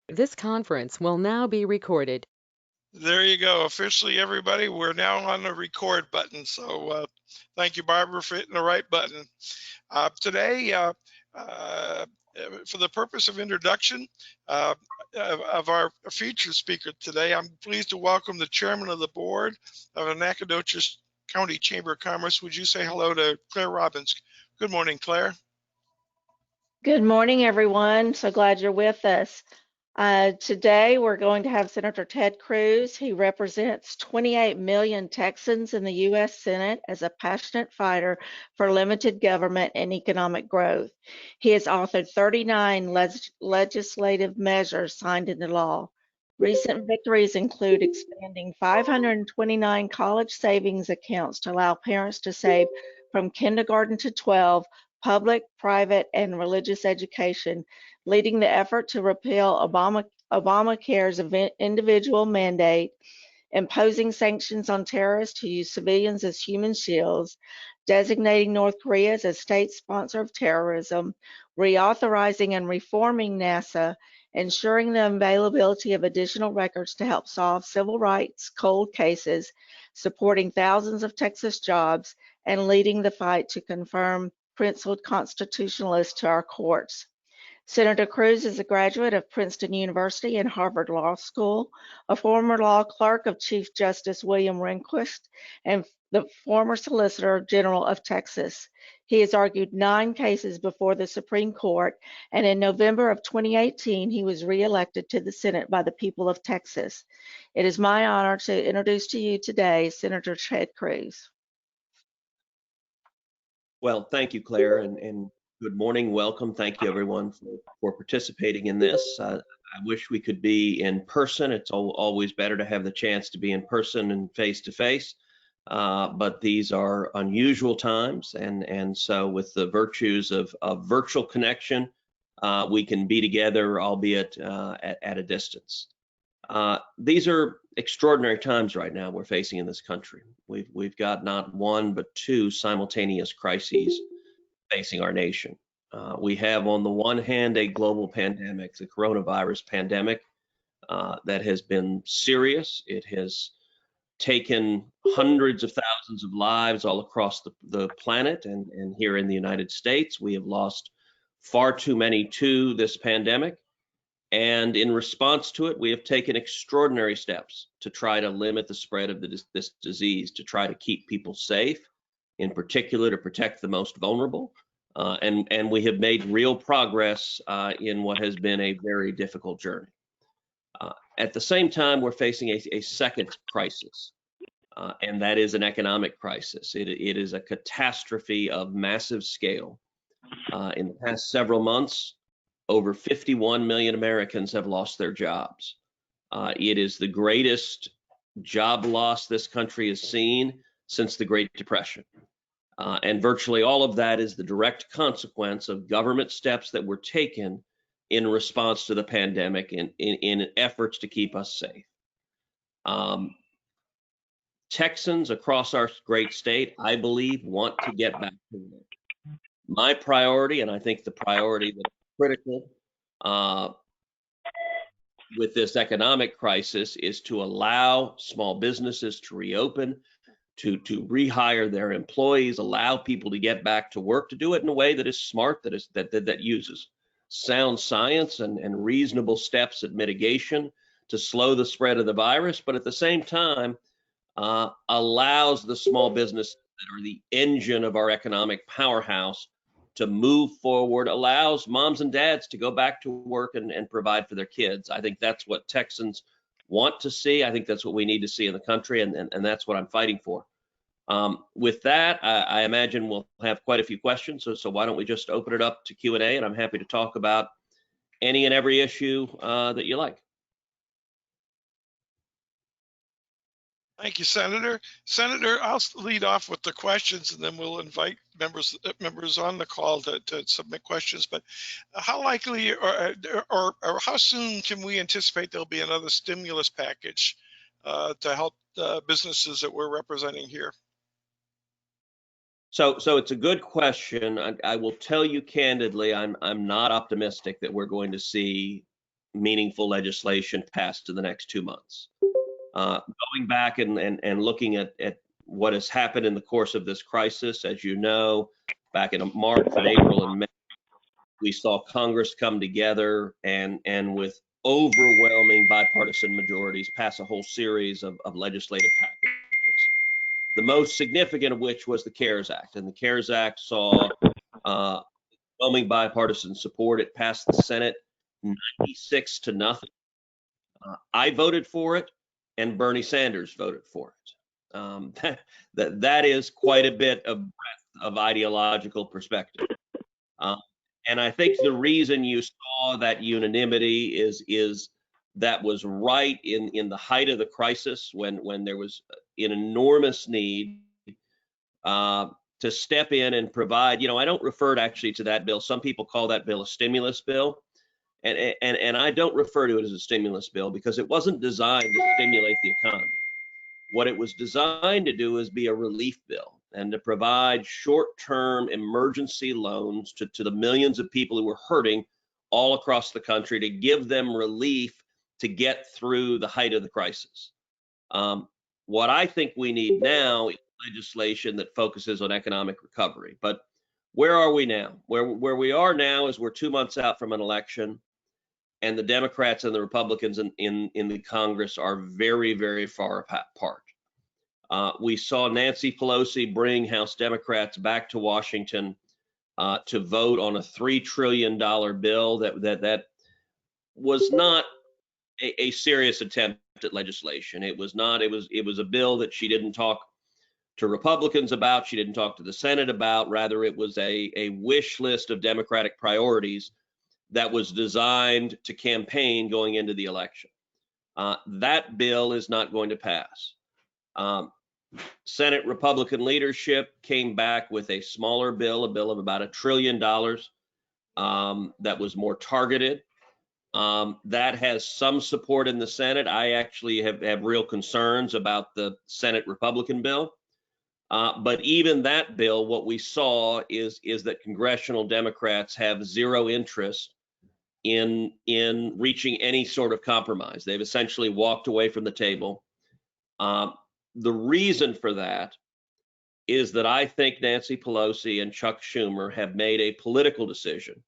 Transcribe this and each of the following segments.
This conference will now be recorded. There you go. Officially, everybody, we're now on the record button. So thank you, Barbara, for hitting the right button. Today, for the purpose of introduction of our featured speaker today, I'm pleased to welcome the chairman of the board of the Nacogdoches County Chamber of Commerce. Would you say hello to Claire Robbins? Good morning, Claire. Good morning, everyone. So glad you're with us. Today, we're going to have Senator Ted Cruz. He represents 28 million Texans in the U.S. Senate as a passionate fighter for limited government and economic growth. He has authored 39 legislative measures signed into law. Recent victories include expanding 529 college savings accounts to allow parents to save from kindergarten to 12, public, private, and religious education, leading the effort to repeal Obamacare's individual mandate, imposing sanctions on terrorists who use civilians as human shields, designating North Korea as a state sponsor of terrorism, reauthorizing and reforming NASA, ensuring the availability of additional records to help solve civil rights cold cases, supporting thousands of Texas jobs, and leading the fight to confirm principled constitutionalists to our courts. Senator Cruz is a graduate of Princeton University and Harvard Law School, a former law clerk of Chief Justice William Rehnquist, and the former Solicitor General of Texas. He has argued 9 cases before the Supreme Court, and in November of 2018, he was reelected to the Senate by the people of Texas. It is my honor to introduce to you today Senator Ted Cruz. Well, thank you, Claire, and good morning. Welcome. Thank you, everyone, for participating in this. I wish we could be in person. It's always better to have the chance to be in person and face to face. But these are unusual times, and so with the virtues of virtual connection, we can be together, albeit at a distance. These are extraordinary times right now we're facing in this country. We've got not one but two simultaneous crises facing our nation. We have, on the one hand, a global pandemic, the coronavirus pandemic, that has been serious. It has taken hundreds of thousands of lives all across the planet, and here in the United States, we have lost far too many to this pandemic. And in response to it, we have taken extraordinary steps to try to limit the spread of this disease, to try to keep people safe, in particular to protect the most vulnerable. And we have made real progress in what has been a very difficult journey. At the same time, we're facing a second crisis, and that is an economic crisis. It is a catastrophe of massive scale. In the past several months, over 51 million Americans have lost their jobs. It is the greatest job loss this country has seen since the Great Depression. And virtually all of that is the direct consequence of government steps that were taken in response to the pandemic in efforts to keep us safe. Texans across our great state, I believe, want to get back to work. My priority, and I think the priority that's critical with this economic crisis, is to allow small businesses to reopen, to rehire their employees, allow people to get back to work, to do it in a way that is smart, that uses sound science and reasonable steps at mitigation to slow the spread of the virus, but at the same time allows the small businesses that are the engine of our economic powerhouse to move forward, allows moms and dads to go back to work and provide for their kids. I think that's what Texans want to see. I think that's what we need to see in the country, and that's what I'm fighting for. With that, I imagine we'll have quite a few questions, so why don't we just open it up to Q&A, and I'm happy to talk about any and every issue that you like. Thank you, Senator. Senator, I'll lead off with the questions, and then we'll invite members on the call to submit questions. But how likely or how soon can we anticipate there'll be another stimulus package to help businesses that we're representing here? So it's a good question. I will tell you candidly, I'm not optimistic that we're going to see meaningful legislation passed in the next 2 months. Going back and looking at what has happened in the course of this crisis, as you know, back in March and April and May, we saw Congress come together and with overwhelming bipartisan majorities pass a whole series of legislative packages. The most significant of which was the CARES Act. And the CARES Act saw overwhelming bipartisan support. It passed the Senate 96 to nothing. I voted for it, and Bernie Sanders voted for it. That is quite a bit of breadth of ideological perspective. And I think the reason you saw that unanimity is that was right in the height of the crisis when there was an enormous need to step in and provide. I don't refer actually to that bill. Some people call that bill a stimulus bill. And I don't refer to it as a stimulus bill because it wasn't designed to stimulate the economy. What it was designed to do is be a relief bill and to provide short-term emergency loans to the millions of people who were hurting all across the country to give them relief to get through the height of the crisis. What I think we need now is legislation that focuses on economic recovery. But where are we now? Where we are now is we're 2 months out from an election, and the Democrats and the Republicans in the Congress are very, very far apart. We saw Nancy Pelosi bring House Democrats back to Washington to vote on a $3 trillion bill that was not a serious attempt at legislation. It was not. It was a bill that she didn't talk to Republicans about. She didn't talk to the Senate about. Rather, it was a wish list of Democratic priorities that was designed to campaign going into the election. That bill is not going to pass. Senate Republican leadership came back with a smaller bill, a bill of about $1 trillion that was more targeted. That has some support in the Senate. I actually have real concerns about the Senate Republican bill. But even that bill, what we saw is that congressional Democrats have zero interest in reaching any sort of compromise. They've essentially walked away from the table. The reason for that is that I think Nancy Pelosi and Chuck Schumer have made a political decision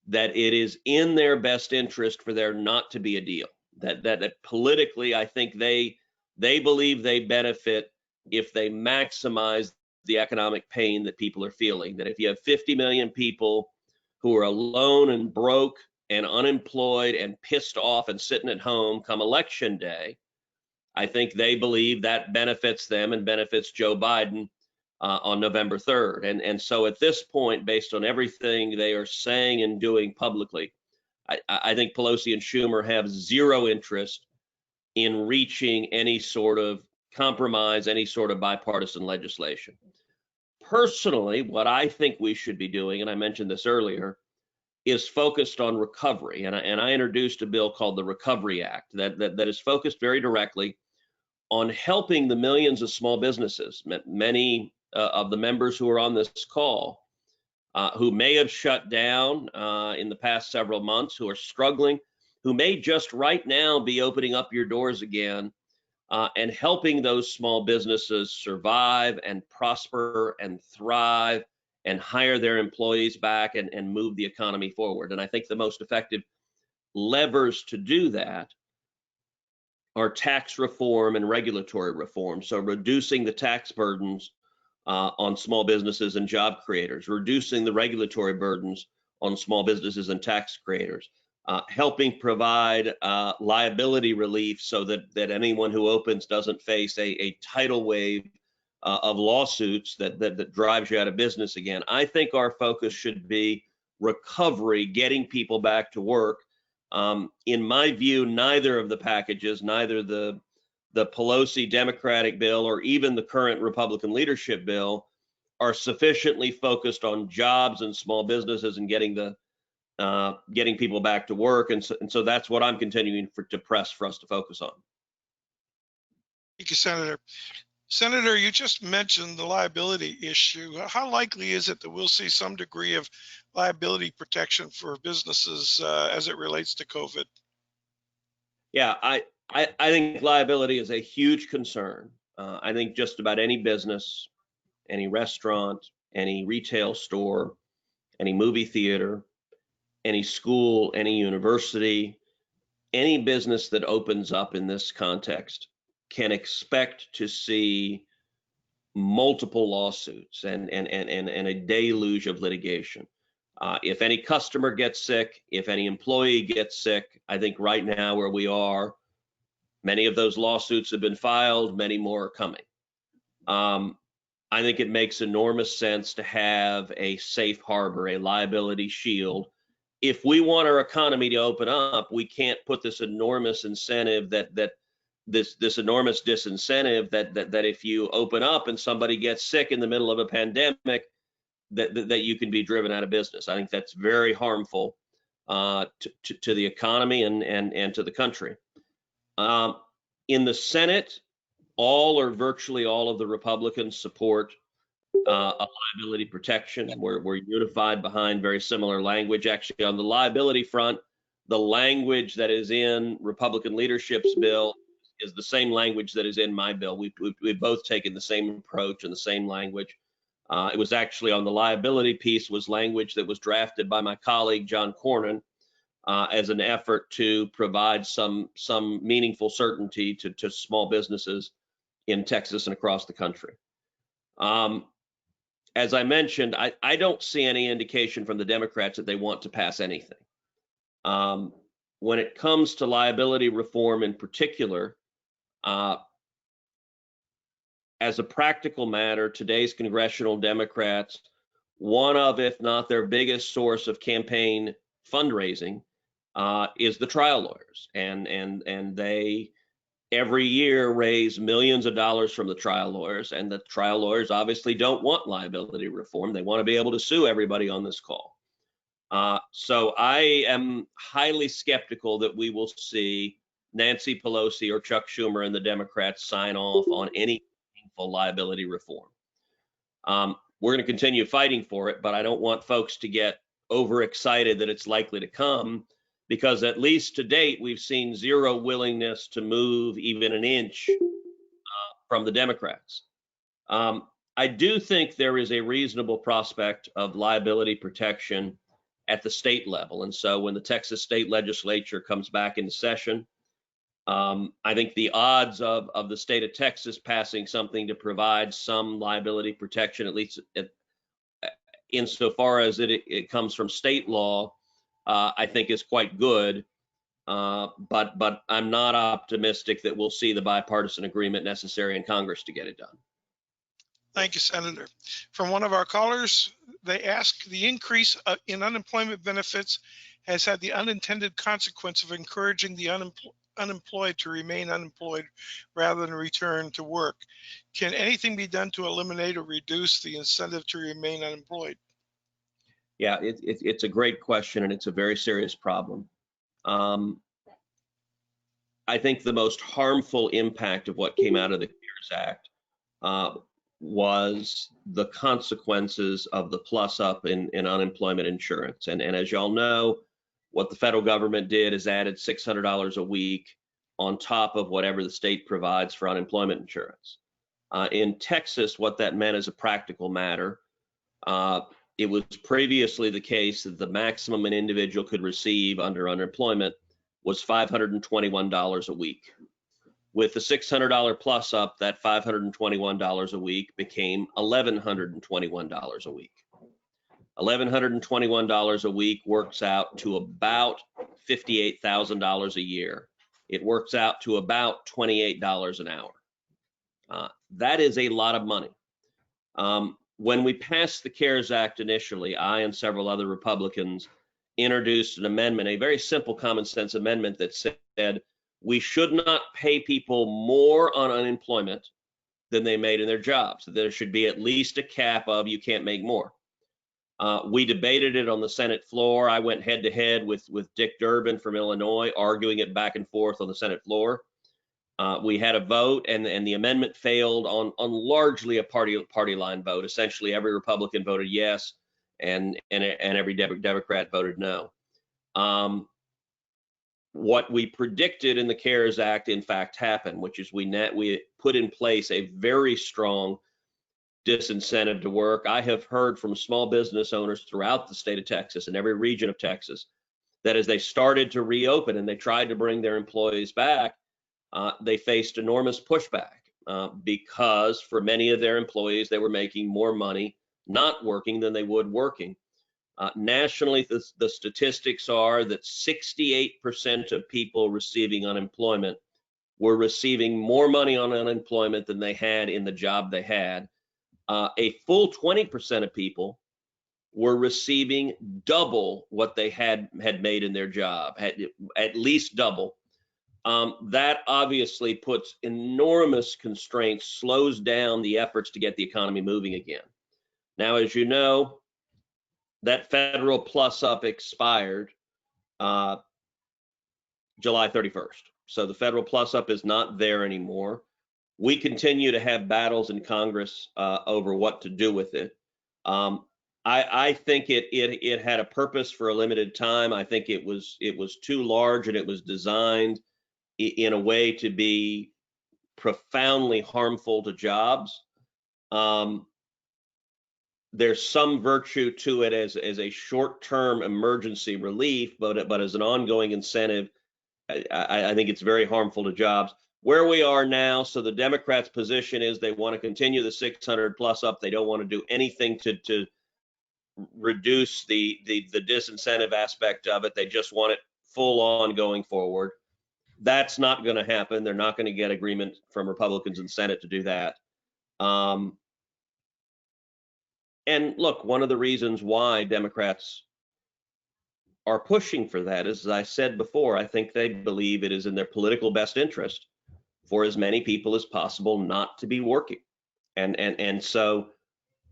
that it is in their best interest for there not to be a deal. That politically, I think they believe they benefit if they maximize the economic pain that people are feeling. That if you have 50 million people who are alone and broke and unemployed and pissed off and sitting at home come election day, I think they believe that benefits them and benefits Joe Biden on November 3rd. And so at this point, based on everything they are saying and doing publicly, I think Pelosi and Schumer have zero interest in reaching any sort of compromise, any sort of bipartisan legislation. Personally, what I think we should be doing, and I mentioned this earlier, is focused on recovery. And I introduced a bill called the Recovery Act that is focused very directly on helping the millions of small businesses, many of the members who are on this call, who may have shut down in the past several months, who are struggling, who may just right now be opening up your doors again, and helping those small businesses survive and prosper and thrive and hire their employees back and move the economy forward. And I think the most effective levers to do that are tax reform and regulatory reform. So reducing the tax burdens on small businesses and job creators, reducing the regulatory burdens on small businesses and tax creators, helping provide liability relief so that anyone who opens doesn't face a tidal wave of lawsuits that drives you out of business again. I think our focus should be recovery, getting people back to work. In my view, neither of the packages, neither the Pelosi Democratic bill or even the current Republican leadership bill, are sufficiently focused on jobs and small businesses and getting people back to work. And so that's what I'm continuing to press for us to focus on. Thank you, Senator. Senator, you just mentioned the liability issue. How likely is it that we'll see some degree of liability protection for businesses as it relates to COVID? Yeah, I think liability is a huge concern. I think just about any business, any restaurant, any retail store, any movie theater, any school, any university, any business that opens up in this context can expect to see multiple lawsuits and a deluge of litigation. If any customer gets sick, if any employee gets sick, I think right now where we are, many of those lawsuits have been filed, many more are coming. I think it makes enormous sense to have a safe harbor, a liability shield. If we want our economy to open up, we can't put this enormous incentive this enormous disincentive that if you open up and somebody gets sick in the middle of a pandemic, that you can be driven out of business. I think that's very harmful to the economy and to the country. In the Senate, all or virtually all of the Republicans support a liability protection. We're unified behind very similar language. Actually, on the liability front, the language that is in Republican leadership's bill is the same language that is in my bill. We've both taken the same approach and the same language. It was actually on the liability piece was language that was drafted by my colleague John Cornyn as an effort to provide some meaningful certainty to small businesses in Texas and across the country. As I mentioned, I don't see any indication from the Democrats that they want to pass anything. When it comes to liability reform in particular, as a practical matter, today's congressional Democrats, one of, if not their biggest source of campaign fundraising, is the trial lawyers, and they every year raise millions of dollars from the trial lawyers, and the trial lawyers obviously don't want liability reform. They want to be able to sue everybody on this call. So I am highly skeptical that we will see Nancy Pelosi or Chuck Schumer and the Democrats sign off on any meaningful liability reform. We're going to continue fighting for it, but I don't want folks to get overexcited that it's likely to come, because at least to date, we've seen zero willingness to move even an inch from the Democrats. I do think there is a reasonable prospect of liability protection at the state level. And so when the Texas state legislature comes back into session, I think the odds of the state of Texas passing something to provide some liability protection, at least insofar as it comes from state law, I think is quite good. But I'm not optimistic that we'll see the bipartisan agreement necessary in Congress to get it done. Thank you, Senator. From one of our callers, they ask, the increase in unemployment benefits has had the unintended consequence of encouraging the unemployed to remain unemployed rather than return to work. Can anything be done to eliminate or reduce the incentive to remain unemployed? Yeah, it's a great question, and it's a very serious problem. I think the most harmful impact of what came out of the CARES Act was the consequences of the plus up in unemployment insurance. And as y'all know, what the federal government did is added $600 a week on top of whatever the state provides for unemployment insurance. In Texas, what that meant as a practical matter, it was previously the case that the maximum an individual could receive under unemployment was $521 a week. With the $600 plus up, that $521 a week became $1,121 a week. $1,121 a week works out to about $58,000 a year. It works out to about $28 an hour. That is a lot of money. When we passed the CARES Act initially, I and several other Republicans introduced an amendment, a very simple common sense amendment that said we should not pay people more on unemployment than they made in their jobs. There should be at least a cap of you can't make more. We debated it on the Senate floor. I went head to head with Dick Durbin from Illinois, arguing it back and forth on the Senate floor. We had a vote, and the amendment failed on largely a party line vote. Essentially, every Republican voted yes, and every Democrat voted no. what we predicted in the CARES Act, in fact, happened, which is we put in place a very strong disincentive to work. I have heard from small business owners throughout the state of Texas and every region of Texas that as they started to reopen and they tried to bring their employees back, they faced enormous pushback because for many of their employees, they were making more money not working than they would working. Nationally, the statistics are that 68% of people receiving unemployment were receiving more money on unemployment than they had in the job they had. A full 20% of people were receiving double what they had made in their job, at least double. That obviously puts enormous constraints, slows down the efforts to get the economy moving again. Now, as you know, that federal plus up expired July 31st. So the federal plus up is not there anymore. We continue to have battles in Congress over what to do with it. I think it had a purpose for a limited time. I think it was too large, and it was designed in a way to be profoundly harmful to jobs. There's some virtue to it as a short-term emergency relief, but as an ongoing incentive, I think it's very harmful to jobs. Where we are now, so the Democrats' position is they want to continue the 600 plus up. They don't want to do anything to reduce the disincentive aspect of it. They just want it full on going forward. That's not going to happen. They're not going to get agreement from Republicans in Senate to do that. And look, one of the reasons why Democrats are pushing for that is, as I said before, I think they believe it is in their political best interest for as many people as possible not to be working. And so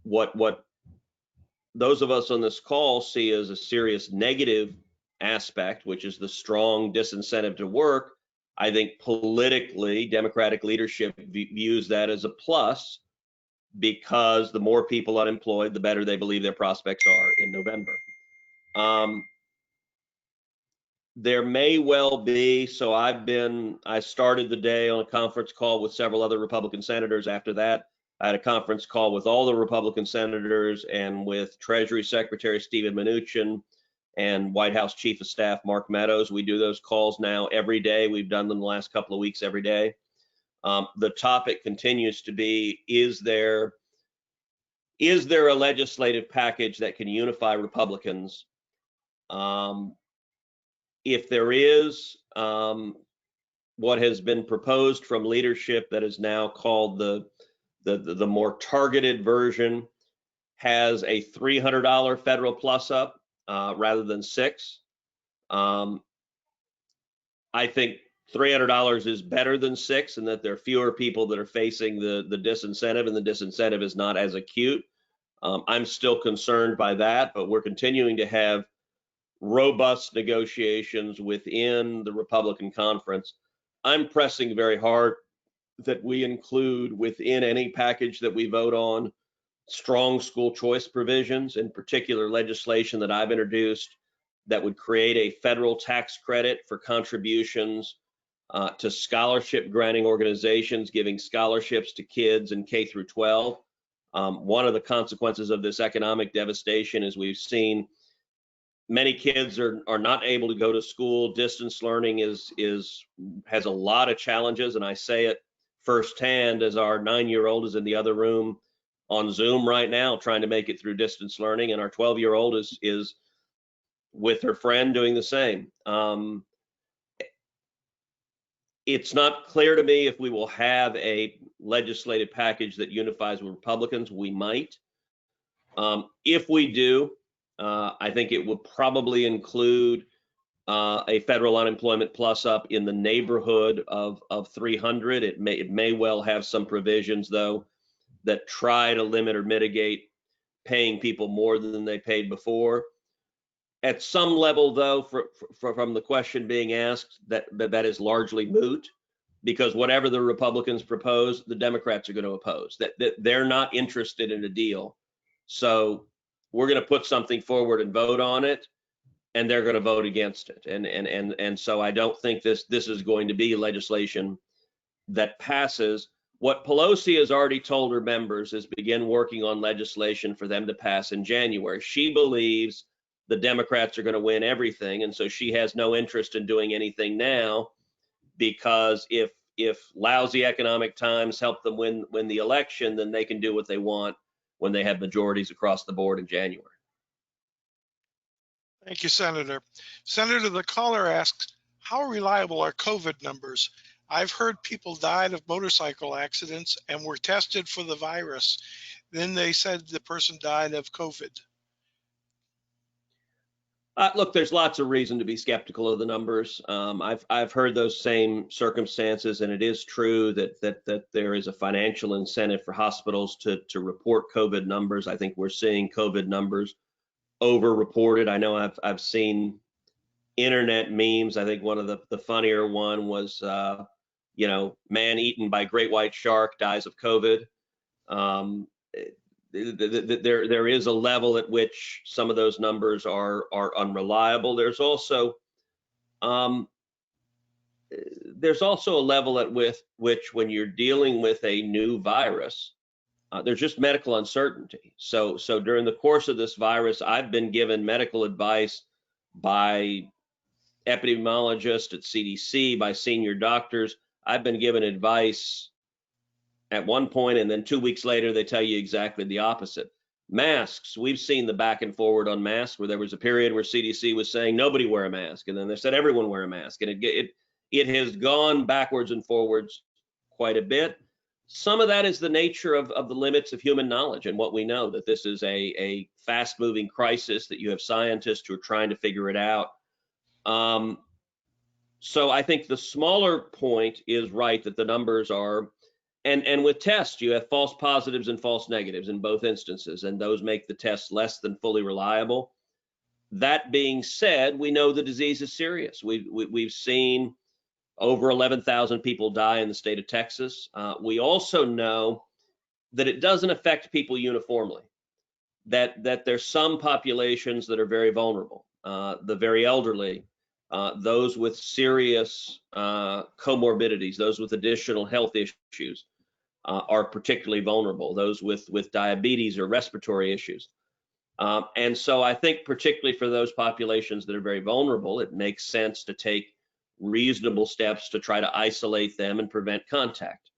what those of us on this call see as a serious negative aspect, which is the strong disincentive to work, I think politically, Democratic leadership views that as a plus, because the more people unemployed, the better they believe their prospects are in November. There may well be, so I started the day on a conference call with several other Republican senators. After that, I had a conference call with all the Republican senators and with Treasury Secretary Steven Mnuchin and White House Chief of Staff Mark Meadows. We do those calls now every day. We've done them the last couple of weeks every day. The topic continues to be, is there a legislative package that can unify Republicans? If there is, what has been proposed from leadership that is now called the more targeted version has a $300 federal plus up rather than $600. I think $300 is better than $600, and that there are fewer people that are facing the disincentive, and the disincentive is not as acute. I'm still concerned by that, but we're continuing to have robust negotiations within the Republican conference. I'm pressing very hard that we include within any package that we vote on strong school choice provisions, in particular legislation that I've introduced that would create a federal tax credit for contributions to scholarship granting organizations, giving scholarships to kids in K through 12. One of the consequences of this economic devastation is we've seen many kids are not able to go to school. Distance learning has a lot of challenges, and I say it firsthand as our 9-year-old is in the other room on Zoom right now trying to make it through distance learning, and our 12-year-old is with her friend doing the same. It's not clear to me if we will have a legislative package that unifies with Republicans. We might. If we do, I think it will probably include a federal unemployment plus up in the neighborhood of 300. It may well have some provisions, though, that try to limit or mitigate paying people more than they paid before. At some level, though, from the question being asked, that is largely moot, because whatever the Republicans propose, the Democrats are going to oppose. That they're not interested in a deal. So we're going to put something forward and vote on it. and they're going to vote against it. And so I don't think this is going to be legislation that passes. What Pelosi has already told her members is begin working on legislation for them to pass in January. She believes the Democrats are going to win everything, and so she has no interest in doing anything now, because if lousy economic times help them win the election, then they can do what they want when they have majorities across the board in January. Thank you, Senator. Senator, the caller asks, how reliable are COVID numbers? I've heard people died of motorcycle accidents and were tested for the virus. Then they said the person died of COVID. Look, there's lots of reason to be skeptical of the numbers. I've heard those same circumstances, and it is true that there is a financial incentive for hospitals to report COVID numbers. I think we're seeing COVID numbers over-reported. I know I've seen internet memes. I think one of the funnier one was, man eaten by great white shark dies of COVID. There is a level at which some of those numbers are unreliable. There's also a level at which when you're dealing with a new virus, there's just medical uncertainty. So during the course of this virus, I've been given medical advice by epidemiologists at CDC, by senior doctors. I've been given advice at one point, and then 2 weeks later, they tell you exactly the opposite. Masks, we've seen the back and forward on masks, where there was a period where CDC was saying nobody wear a mask, and then they said everyone wear a mask, and it has gone backwards and forwards quite a bit. Some of that is the nature of the limits of human knowledge and what we know, that this is a fast-moving crisis, that you have scientists who are trying to figure it out. So I think the smaller point is right, that the numbers are, and with tests, you have false positives and false negatives in both instances, and those make the tests less than fully reliable. That being said, we know the disease is serious. We've seen over 11,000 people die in the state of Texas. We also know that it doesn't affect people uniformly, that there's some populations that are very vulnerable, the very elderly, those with serious comorbidities, those with additional health issues are particularly vulnerable, those with diabetes or respiratory issues. And so I think particularly for those populations that are very vulnerable, it makes sense to take reasonable steps to try to isolate them and prevent contact.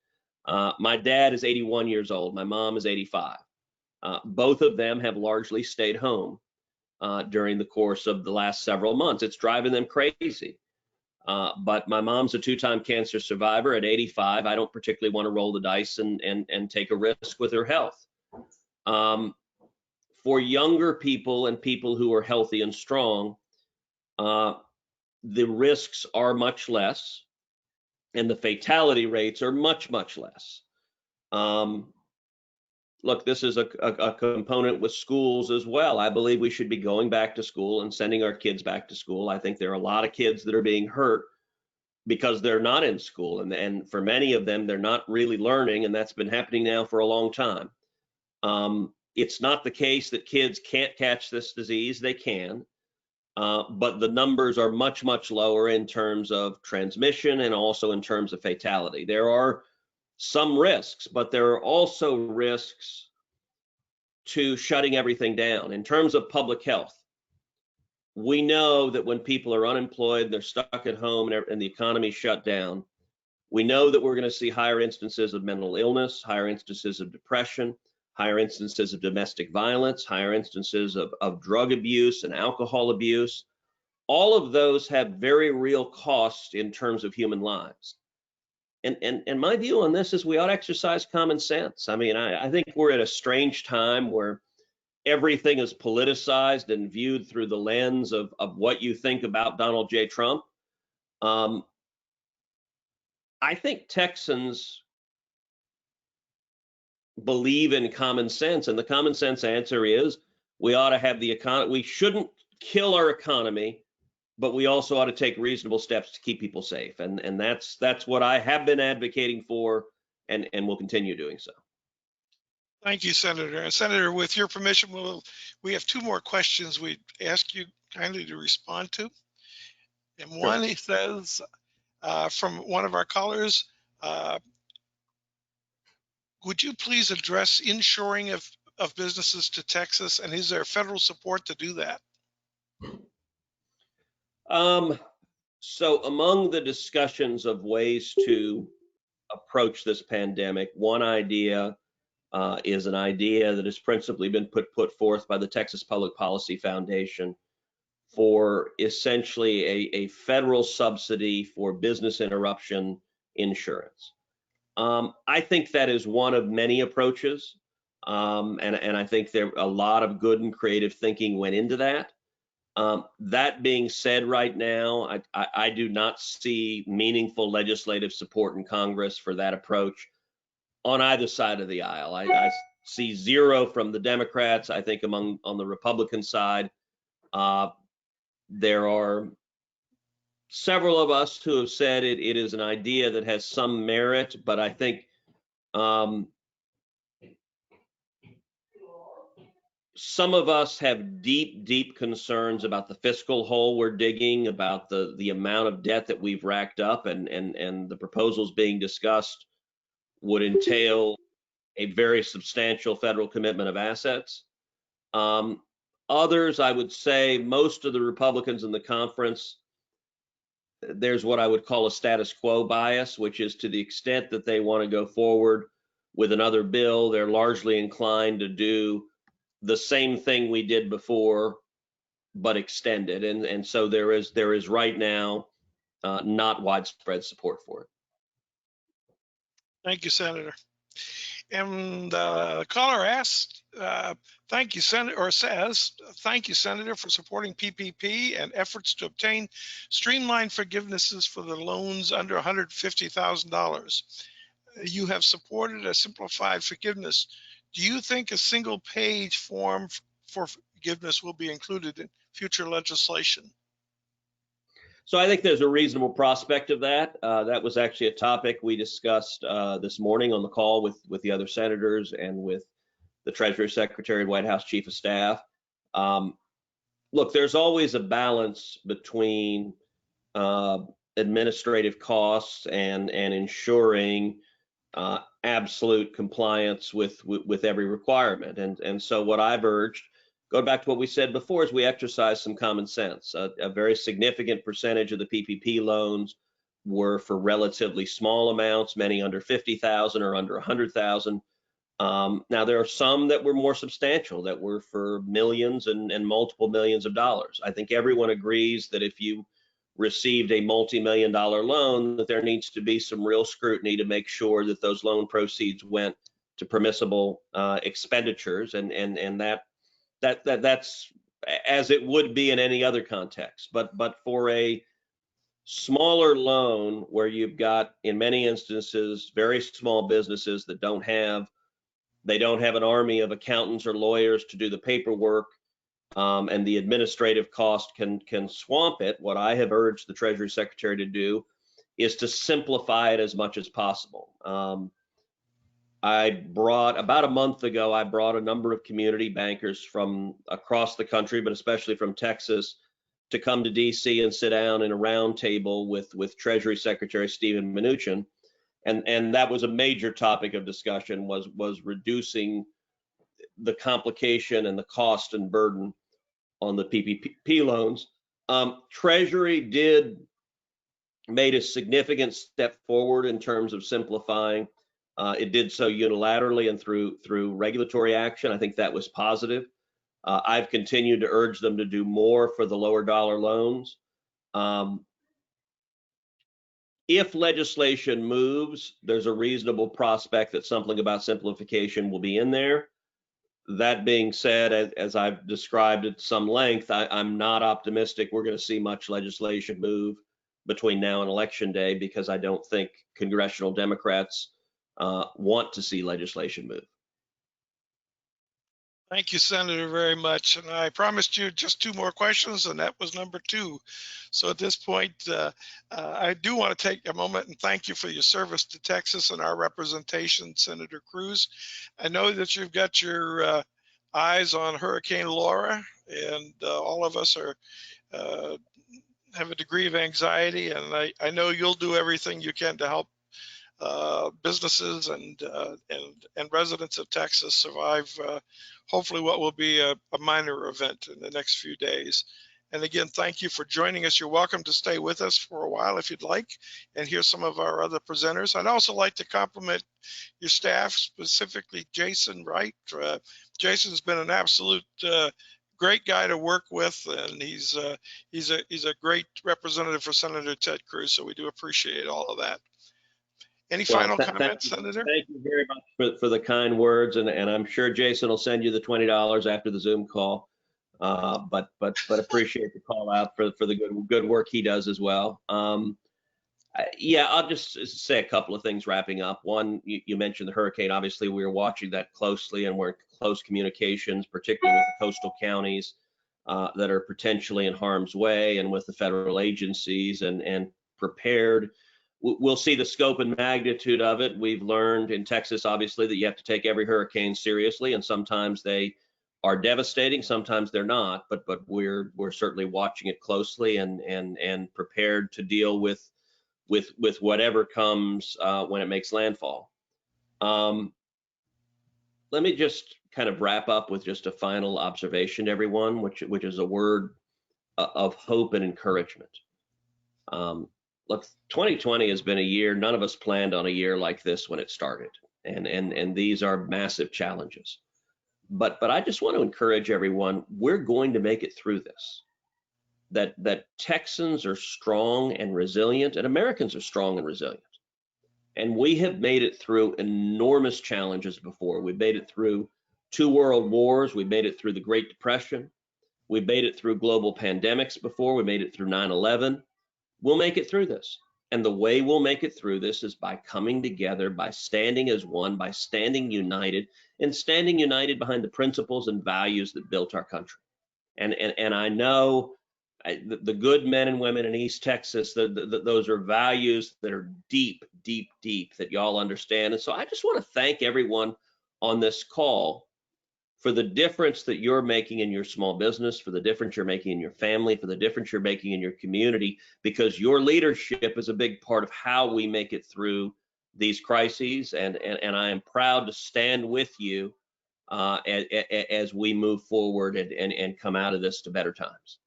My dad is 81 years old. My mom is 85. Both of them have largely stayed home during the course of the last several months. It's driving them crazy. But my mom's a two-time cancer survivor. At 85, I don't particularly want to roll the dice and take a risk with her health. For younger people and people who are healthy and strong, the risks are much less, and the fatality rates are much, much less. Look, this is a component with schools as well. I believe we should be going back to school and sending our kids back to school. I think there are a lot of kids that are being hurt because they're not in school, and for many of them, they're not really learning, and that's been happening now for a long time. It's not the case that kids can't catch this disease. They can, but the numbers are much, much lower in terms of transmission and also in terms of fatality. There are some risks, but there are also risks to shutting everything down. In terms of public health, we know that when people are unemployed, they're stuck at home, and the economy shut down, we know that we're going to see higher instances of mental illness, higher instances of depression, higher instances of domestic violence, higher instances of drug abuse and alcohol abuse. All of those have very real costs in terms of human lives. And my view on this is we ought to exercise common sense. I mean, I think we're at a strange time where everything is politicized and viewed through the lens of what you think about Donald J. Trump. I think Texans believe in common sense, and the common sense answer is we ought to have the economy. We shouldn't kill our economy, but we also ought to take reasonable steps to keep people safe, and that's what I have been advocating for, and will continue doing so. Thank you, Senator. And Senator, with your permission, we have two more questions we ask you kindly to respond to. And Sure. one, he says, from one of our callers, would you please address inshoring of businesses to Texas, and is there federal support to do that? So among the discussions of ways to approach this pandemic, one idea is an idea that has principally been put forth by the Texas Public Policy Foundation for essentially a federal subsidy for business interruption insurance. I think that is one of many approaches, and I think there a lot of good and creative thinking went into that. That being said, right now, I do not see meaningful legislative support in Congress for that approach on either side of the aisle. I see zero from the Democrats. I think on the Republican side, there are several of us who have said it is an idea that has some merit, but I think some of us have deep concerns about the fiscal hole we're digging, about the amount of debt that we've racked up, and the proposals being discussed would entail a very substantial federal commitment of assets. Others, I would say, most of the Republicans in the conference, there's what I would call a status quo bias, which is to the extent that they want to go forward with another bill, they're largely inclined to do the same thing we did before, but extended. And so there is right now not widespread support for it. Thank you, Senator. And the caller asked, thank you, Senator, or says, thank you, Senator, for supporting PPP and efforts to obtain streamlined forgivenesses for the loans under $150,000. You have supported a simplified forgiveness. Do you think a single page form for forgiveness will be included in future legislation? So I think there's a reasonable prospect of that. That was actually a topic we discussed this morning on the call with the other senators and with the Treasury Secretary and White House Chief of Staff. Look, there's always a balance between administrative costs and ensuring absolute compliance with every requirement. And so what I've urged, going back to what we said before, is we exercise some common sense. A very significant percentage of the PPP loans were for relatively small amounts, many under 50,000 or under 100,000. Now there are some that were more substantial, that were for millions and multiple millions of dollars. I think everyone agrees that if you received a multi-million-dollar loan, that there needs to be some real scrutiny to make sure that those loan proceeds went to permissible expenditures, and that's as it would be in any other context. But for a smaller loan where you've got, in many instances, very small businesses that don't have an army of accountants or lawyers to do the paperwork, and the administrative cost can swamp it, what I have urged the Treasury Secretary to do is to simplify it as much as possible. About a month ago, I brought a number of community bankers from across the country, but especially from Texas, to come to DC and sit down in a round table with Treasury Secretary Steven Mnuchin. And that was a major topic of discussion, was reducing the complication and the cost and burden on the PPP loans. Treasury made a significant step forward in terms of simplifying. It did so unilaterally and through regulatory action. I think that was positive. I've continued to urge them to do more for the lower dollar loans. If legislation moves, there's a reasonable prospect that something about simplification will be in there. That being said, as I've described at some length, I'm not optimistic we're going to see much legislation move between now and Election Day, because I don't think congressional Democrats want to see legislation move. Thank you, Senator, very much. And I promised you just two more questions, and that was number two. So at this point, I do want to take a moment and thank you for your service to Texas and our representation, Senator Cruz. I know that you've got your eyes on Hurricane Laura, and all of us are have a degree of anxiety, and I know you'll do everything you can to help businesses and residents of Texas survive hopefully what will be a minor event in the next few days. And again, thank you for joining us. You're welcome to stay with us for a while if you'd like and hear some of our other presenters. I'd also like to compliment your staff, specifically Jason Wright. Jason's been an absolute great guy to work with, and he's a great representative for Senator Ted Cruz, so we do appreciate all of that. Any Well, final comments, Senator? thank you very much for the kind words, and I'm sure Jason will send you the $20 after the Zoom call. But appreciate the call out for the good work he does as well. Yeah, I'll just say a couple of things wrapping up. One, you mentioned the hurricane. Obviously, we are watching that closely, and we're in close communications, particularly with the coastal counties that are potentially in harm's way, and with the federal agencies, and prepared. We'll see the scope and magnitude of it. We've learned in Texas, obviously, that you have to take every hurricane seriously, and sometimes they are devastating, sometimes they're not. But we're certainly watching it closely and prepared to deal with whatever comes when it makes landfall. Let me just kind of wrap up with just a final observation, everyone, which is a word of hope and encouragement. Look, 2020 has been a year, none of us planned on a year like this when it started, and these are massive challenges. But I just want to encourage everyone, we're going to make it through this. That Texans are strong and resilient, and Americans are strong and resilient. And we have made it through enormous challenges before. We've made it through 2 world wars. We've made it through the Great Depression. We've made it through global pandemics before. We made it through 9/11. We'll make it through this. And the way we'll make it through this is by coming together, by standing as one, by standing united, and standing united behind the principles and values that built our country. And I know the good men and women in East Texas, those are values that are deep, deep, deep that y'all understand. And so I just want to thank everyone on this call for the difference that you're making in your small business, for the difference you're making in your family, for the difference you're making in your community, because your leadership is a big part of how we make it through these crises. And I am proud to stand with you as we move forward and come out of this to better times.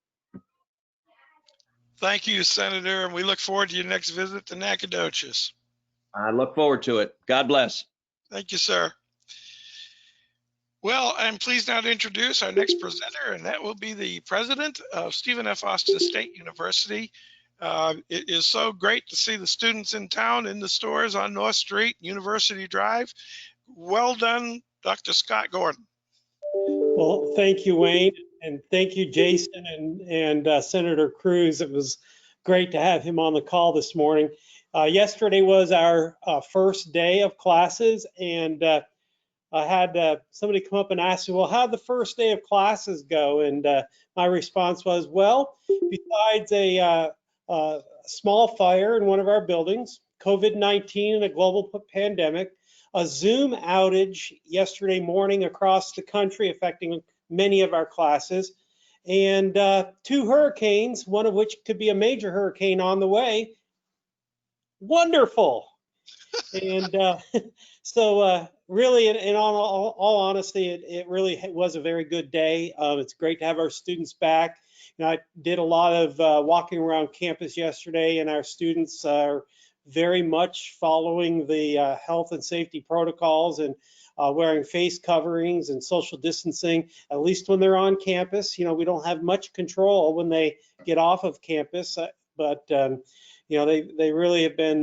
Thank you, Senator, and we look forward to your next visit to Nacogdoches. I look forward to it. God bless. Thank you, sir. Well, I'm pleased now to introduce our next presenter, and that will be the president of Stephen F. Austin State University. It is so great to see the students in town, in the stores on North Street, University Drive. Well done, Dr. Scott Gordon. Well, thank you, Wayne, and thank you, Jason and Senator Cruz. It was great to have him on the call this morning. Yesterday was our first day of classes, and I had somebody come up and ask me, well, how'd the first day of classes go? And my response was, well, besides a small fire in one of our buildings, COVID-19 and a global pandemic, a Zoom outage yesterday morning across the country affecting many of our classes, and 2 hurricanes, one of which could be a major hurricane on the way. Wonderful. And so really, in all honesty, it really was a very good day. It's great to have our students back. You know, I did a lot of walking around campus yesterday, and our students are very much following the health and safety protocols and wearing face coverings and social distancing, at least when they're on campus. You know, we don't have much control when they get off of campus, but you know, they really have been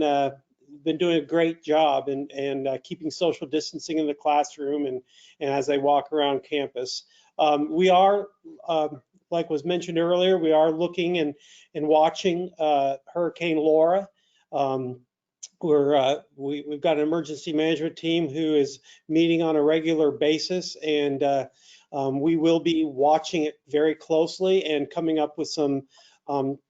doing a great job and keeping social distancing in the classroom and as they walk around campus. We are, like was mentioned earlier, we are looking and watching Hurricane Laura. We've got an emergency management team who is meeting on a regular basis, and we will be watching it very closely and coming up with some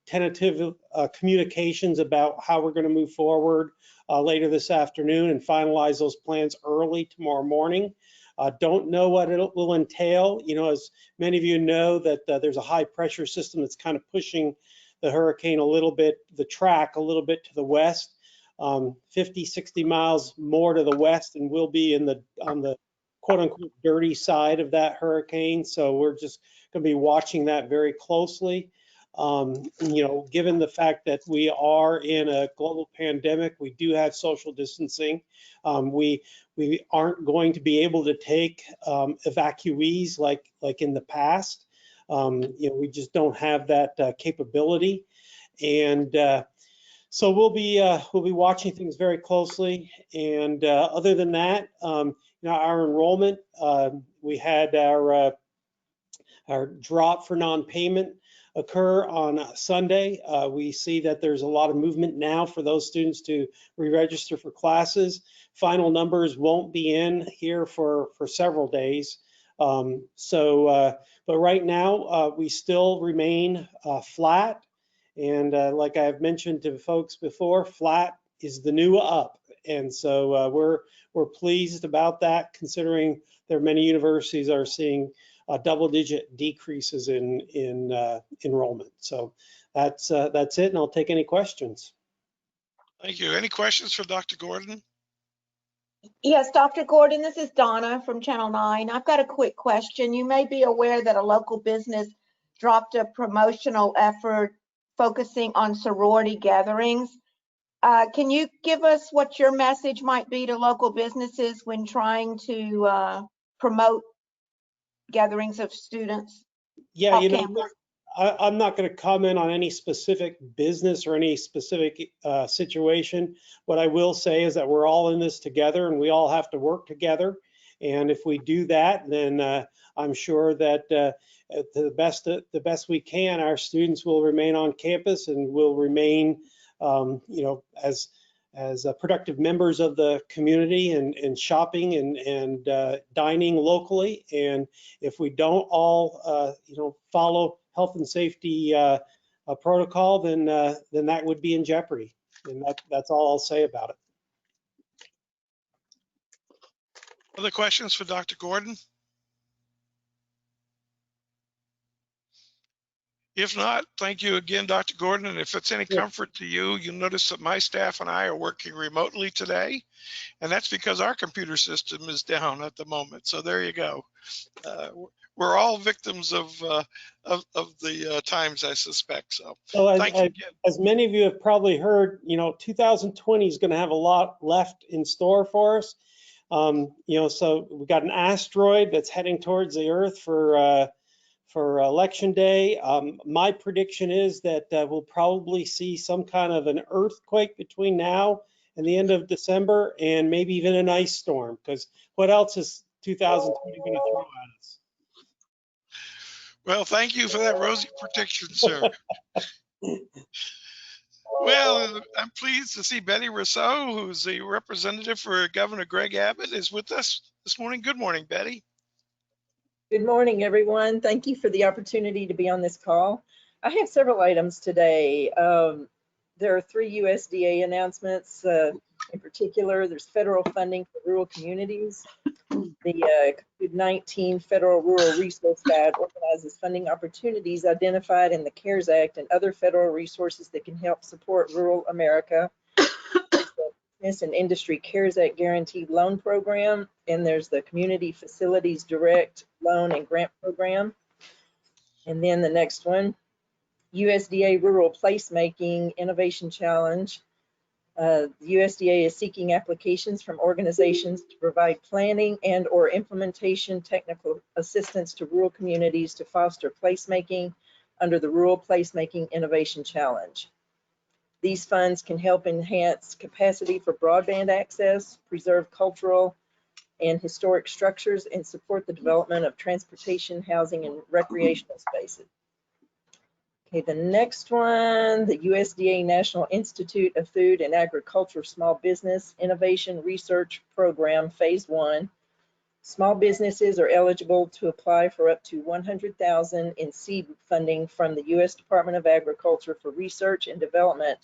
tentative communications about how we're going to move forward later this afternoon and finalize those plans early tomorrow morning. Don't know what it will entail. You know, as many of you know, that there's a high pressure system that's kind of pushing the hurricane a little bit, the track a little bit to the west, 50, 60 miles more to the west, and we'll be on the quote unquote dirty side of that hurricane. So we're just going to be watching that very closely. You know, given the fact that we are in a global pandemic, we do have social distancing. We aren't going to be able to take evacuees like in the past. You know, we just don't have that capability, and so we'll be watching things very closely. And other than that, you know, our enrollment, we had our drop for non-payment occur on Sunday. We see that there's a lot of movement now for those students to re-register for classes. Final numbers won't be in here for several days. But right now, we still remain flat. And like I've mentioned to folks before, flat is the new up. And so we're pleased about that, considering there are many universities are seeing double-digit decreases in enrollment. So that's it, and I'll take any questions. Thank you. Any questions for Dr. Gordon? Yes, Dr. Gordon, this is Donna from Channel 9. I've got a quick question. You may be aware that a local business dropped a promotional effort focusing on sorority gatherings. Can you give us what your message might be to local businesses when trying to promote gatherings of students? Yeah, you know, I'm not going to comment on any specific business or any specific situation. What I will say is that we're all in this together, and we all have to work together. And if we do that, then I'm sure that to the best we can, our students will remain on campus and will remain, you know, as productive members of the community and shopping and dining locally. And if we don't all, you know, follow health and safety protocol, then that would be in jeopardy. And that's all I'll say about it. Other questions for Dr. Gordon? If not, thank you again, Dr. Gordon. And if it's any comfort to you, you'll notice that my staff and I are working remotely today. And that's because our computer system is down at the moment. So there you go. We're all victims of the times, I suspect. So thank you again. As many of you have probably heard, you know, 2020 is going to have a lot left in store for us. You know, so we've got an asteroid that's heading towards the Earth for Election Day. My prediction is that we'll probably see some kind of an earthquake between now and the end of December, and maybe even an ice storm, because what else is 2020 going to throw at us? Well, thank you for that rosy prediction, sir. Well, I'm pleased to see Betty Rousseau, who's the representative for Governor Greg Abbott, is with us this morning. Good morning, Betty. Good morning, everyone. Thank you for the opportunity to be on this call. I have several items today. There are 3 USDA announcements. In particular, there's federal funding for rural communities. The COVID-19 Federal Rural Resource Guide organizes funding opportunities identified in the CARES Act and other federal resources that can help support rural America. There's the Business and Industry CARES Act Guaranteed Loan Program, and there's the Community Facilities Direct Loan and Grant Program. And then the next one, USDA Rural Placemaking Innovation Challenge. The USDA is seeking applications from organizations to provide planning and or implementation technical assistance to rural communities to foster placemaking under the Rural Placemaking Innovation Challenge. These funds can help enhance capacity for broadband access, preserve cultural and historic structures, and support the development of transportation, housing, and recreational spaces. Okay, the next one, the USDA National Institute of Food and Agriculture Small Business Innovation Research Program, Phase 1. Small businesses are eligible to apply for up to $100,000 in seed funding from the U.S. Department of Agriculture for research and development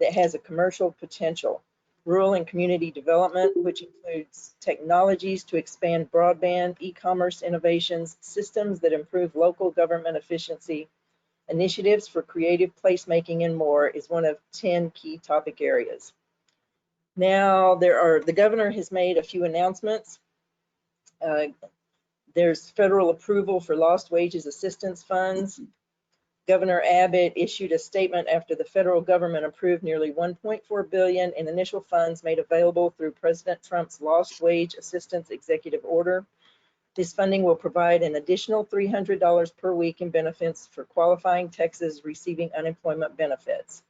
that has a commercial potential. rural and community development, which includes technologies to expand broadband, e-commerce innovations, systems that improve local government efficiency, initiatives for creative placemaking, and more, is one of 10 key topic areas. Now, the governor has made a few announcements. There's federal approval for lost wages assistance funds. Governor Abbott issued a statement after the federal government approved nearly $1.4 billion in initial funds made available through President Trump's lost wage assistance executive order. This funding will provide an additional $300 per week in benefits for qualifying Texans receiving unemployment benefits.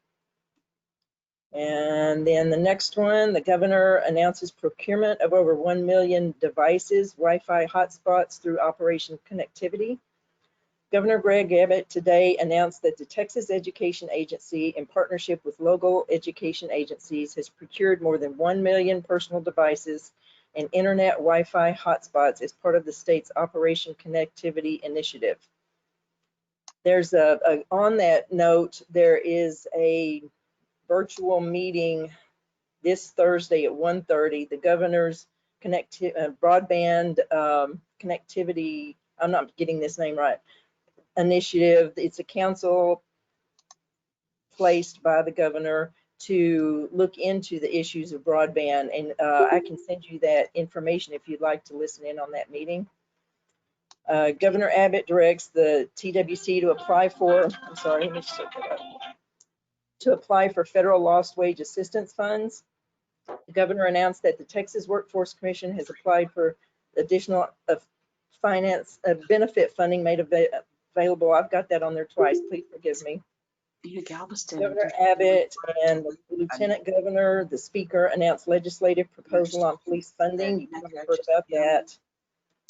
And then the next one, the governor announces procurement of over 1 million devices, Wi-Fi hotspots through Operation Connectivity. Governor Greg Abbott today announced that the Texas Education Agency, in partnership with local education agencies, has procured more than 1 million personal devices and internet Wi-Fi hotspots as part of the state's Operation Connectivity initiative. There's on that note, there is a virtual meeting this Thursday at 1:30. The governor's broadband connectivity, I'm not getting this name right, initiative. It's a council placed by the governor to look into the issues of broadband, and I can send you that information if you'd like to listen in on that meeting. Governor Abbott directs the TWC to apply for, I'm sorry, let me just look that up, to apply for federal lost wage assistance funds. The governor announced that the Texas Workforce Commission has applied for additional benefit funding made available. I've got that on there twice. Please forgive me. Governor Abbott and the Lieutenant Governor, the Speaker, announced legislative proposal on police funding. You probably heard about that.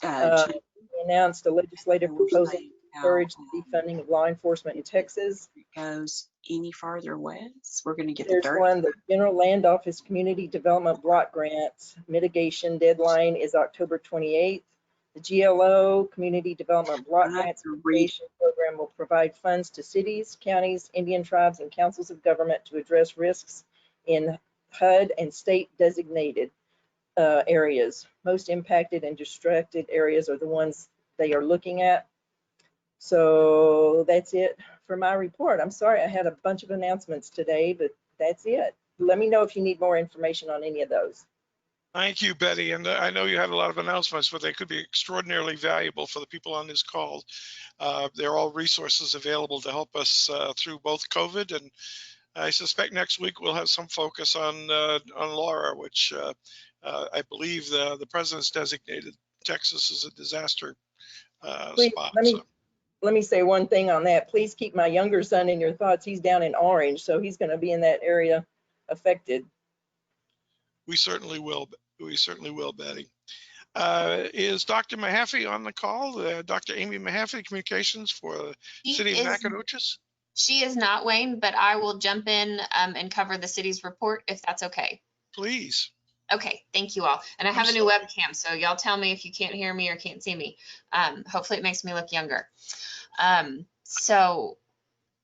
He announced a legislative proposal to encourage the defunding of law enforcement in Texas. Goes any farther west, we're going to get There's one, the General Land Office Community Development Block Grant mitigation deadline is October 28th. The GLO Community Development Block Grants mitigation program will provide funds to cities, counties, Indian tribes, and councils of government to address risks in HUD and state designated areas. Most impacted and distracted areas are the ones they are looking at. So that's it for my report. I'm sorry I had a bunch of announcements today, but that's it. Let me know if you need more information on any of those. Thank you, Betty. And I know you had a lot of announcements, but they could be extraordinarily valuable for the people on this call. They're all resources available to help us through both COVID, and I suspect next week we'll have some focus on Laura, which I believe the president's designated Texas as a disaster spot. Let me say one thing on that. Please keep my younger son in your thoughts. He's down in Orange, so he's going to be in that area affected. We certainly will. We certainly will, Betty. Is Dr. Mahaffey on the call? Dr. Amy Mahaffey, Communications for the City of Nacogdoches? She is not, Wayne, but I will jump in and cover the city's report if that's okay. Please. Okay, thank you all. And I have a new webcam, so y'all tell me if you can't hear me or can't see me. Hopefully it makes me look younger. So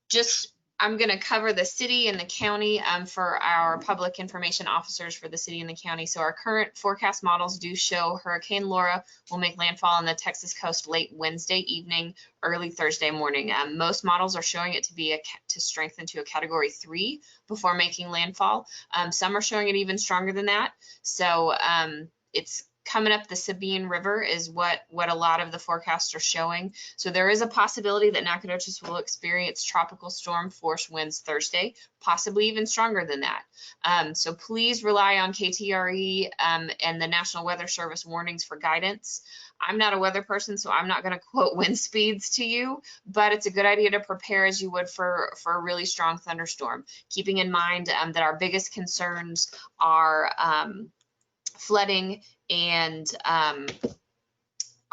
just I'm going to cover the city and the county for our public information officers for the city and the county. So our current forecast models do show Hurricane Laura will make landfall on the Texas coast late Wednesday evening, early Thursday morning. Most models are showing it to be to strengthen to a Category 3 before making landfall. Some are showing it even stronger than that. So it's coming up the Sabine River is what a lot of the forecasts are showing. So there is a possibility that Nacogdoches will experience tropical storm force winds Thursday, possibly even stronger than that. So please rely on KTRE and the National Weather Service warnings for guidance. I'm not a weather person, so I'm not going to quote wind speeds to you, but it's a good idea to prepare as you would for a really strong thunderstorm, keeping in mind that our biggest concerns are flooding and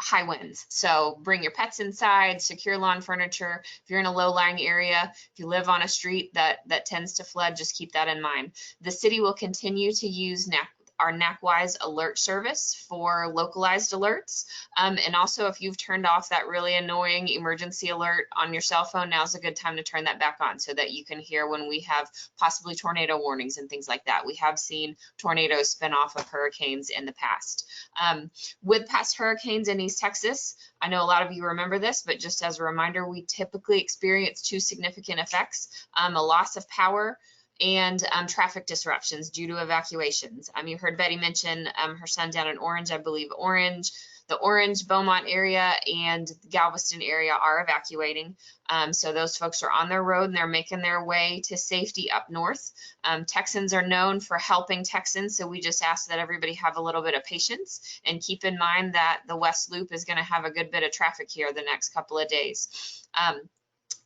high winds. So bring your pets inside, secure lawn furniture. If you're in a low-lying area, if you live on a street that tends to flood, just keep that in mind. The city will continue to use our NacWise alert service for localized alerts. And also, if you've turned off that really annoying emergency alert on your cell phone, now's a good time to turn that back on so that you can hear when we have possibly tornado warnings and things like that. We have seen tornadoes spin off of hurricanes in the past. With past hurricanes in East Texas, I know a lot of you remember this, but just as a reminder, we typically experience two significant effects, a loss of power and traffic disruptions due to evacuations. You heard Betty mention her son down in Orange. I believe the Orange, Beaumont area and Galveston area are evacuating. So those folks are on their road and they're making their way to safety up north. Texans are known for helping Texans, so we just ask that everybody have a little bit of patience and keep in mind that the West Loop is going to have a good bit of traffic here the next couple of days.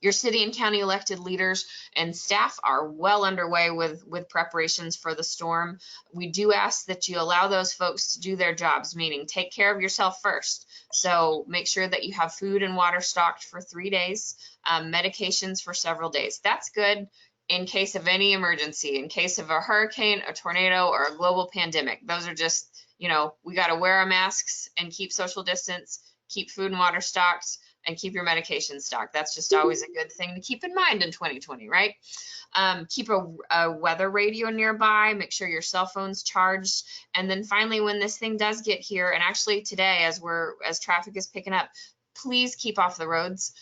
Your city and county elected leaders and staff are well underway with preparations for the storm. We do ask that you allow those folks to do their jobs, meaning take care of yourself first. So make sure that you have food and water stocked for 3 days, medications for several days. That's good in case of any emergency, in case of a hurricane, a tornado, or a global pandemic. Those are just, we got to wear our masks and keep social distance, keep food and water stocked, and keep your medication stocked. That's just always a good thing to keep in mind in 2020, right? Keep a weather radio nearby, make sure your cell phone's charged. And then finally, when this thing does get here, and actually today as traffic is picking up, please keep off the roads.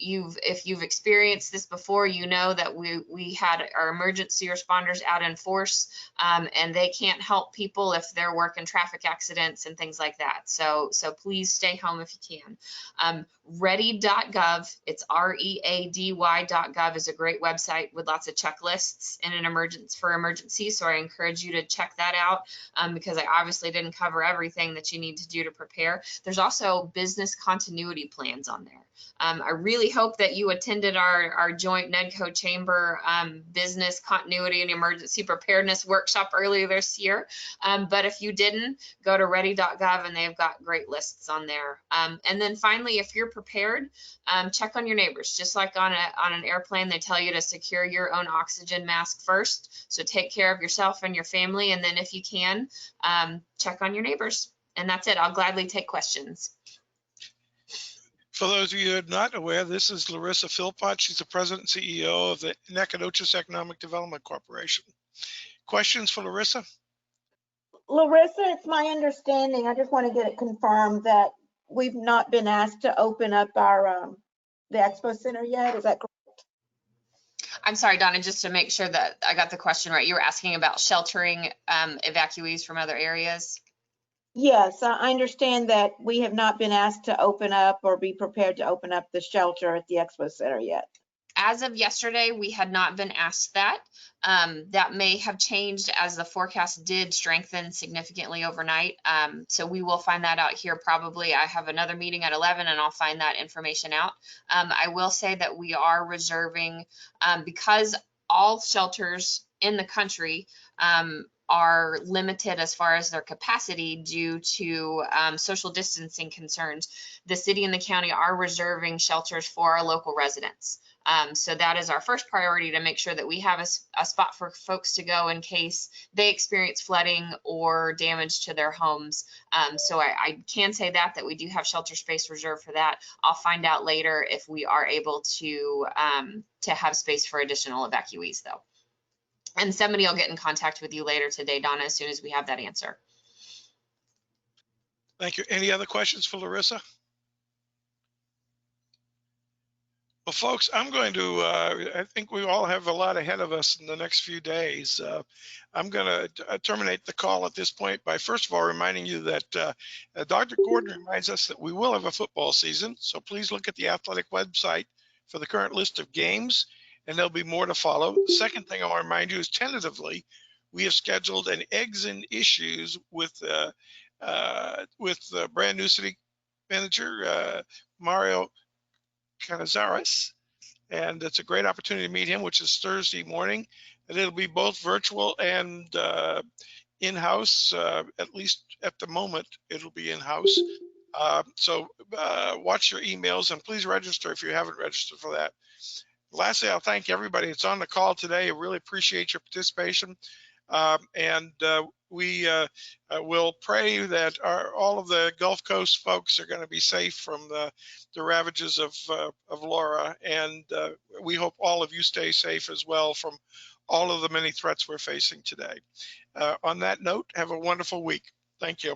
If you've experienced this before, you know that we had our emergency responders out in force, and they can't help people if they're working traffic accidents and things like that. So please stay home if you can. Ready.gov, it's READY.gov, is a great website with lots of checklists in an emergency. So I encourage you to check that out, because I obviously didn't cover everything that you need to do to prepare. There's also business continuity plans on there. I really hope that you attended our joint NEDCO Chamber business continuity and emergency preparedness workshop earlier this year. But if you didn't, go to ready.gov and they've got great lists on there. And then finally, if you're prepared, check on your neighbors. Just like on an airplane, they tell you to secure your own oxygen mask first. So take care of yourself and your family. And then if you can, check on your neighbors. And that's it. I'll gladly take questions. For those of you who are not aware, this is Larissa Philpott. She's the president and CEO of the Nacogdoches Economic Development Corporation. Questions for Larissa? Larissa, it's my understanding, I just want to get it confirmed that we've not been asked to open up our the Expo Center yet. Is that correct? I'm sorry, Donna, just to make sure that I got the question right. You were asking about sheltering evacuees from other areas? Yes, I understand that we have not been asked to open up or be prepared to open up the shelter at the Expo Center yet. As of yesterday, we had not been asked that. That may have changed as the forecast did strengthen significantly overnight. So we will find that out here probably. I have another meeting at 11 and I'll find that information out. I will say that we are reserving, because all shelters in the country are limited as far as their capacity due to social distancing concerns. The city and the county are reserving shelters for our local residents. So that is our first priority, to make sure that we have a spot for folks to go in case they experience flooding or damage to their homes. So I can say that we do have shelter space reserved for that. I'll find out later if we are able to have space for additional evacuees though. And somebody will get in contact with you later today, Donna, as soon as we have that answer. Thank you. Any other questions for Larissa? Well, folks, I'm going to, I think we all have a lot ahead of us in the next few days. I'm going to terminate the call at this point by, first of all, reminding you that Dr. Gordon reminds us that we will have a football season. So please look at the athletic website for the current list of games, and there'll be more to follow. The second thing I want to remind you is, tentatively, we have scheduled an Eggs and Issues with the brand new city manager, Mario Canizares, and it's a great opportunity to meet him, which is Thursday morning, and it'll be both virtual and in-house. At least at the moment, it'll be in-house. So watch your emails and please register if you haven't registered for that. Lastly, I'll thank everybody that's on the call today. I really appreciate your participation. And we will pray that all of the Gulf Coast folks are going to be safe from the ravages of Laura. And we hope all of you stay safe as well from all of the many threats we're facing today. On that note, have a wonderful week. Thank you.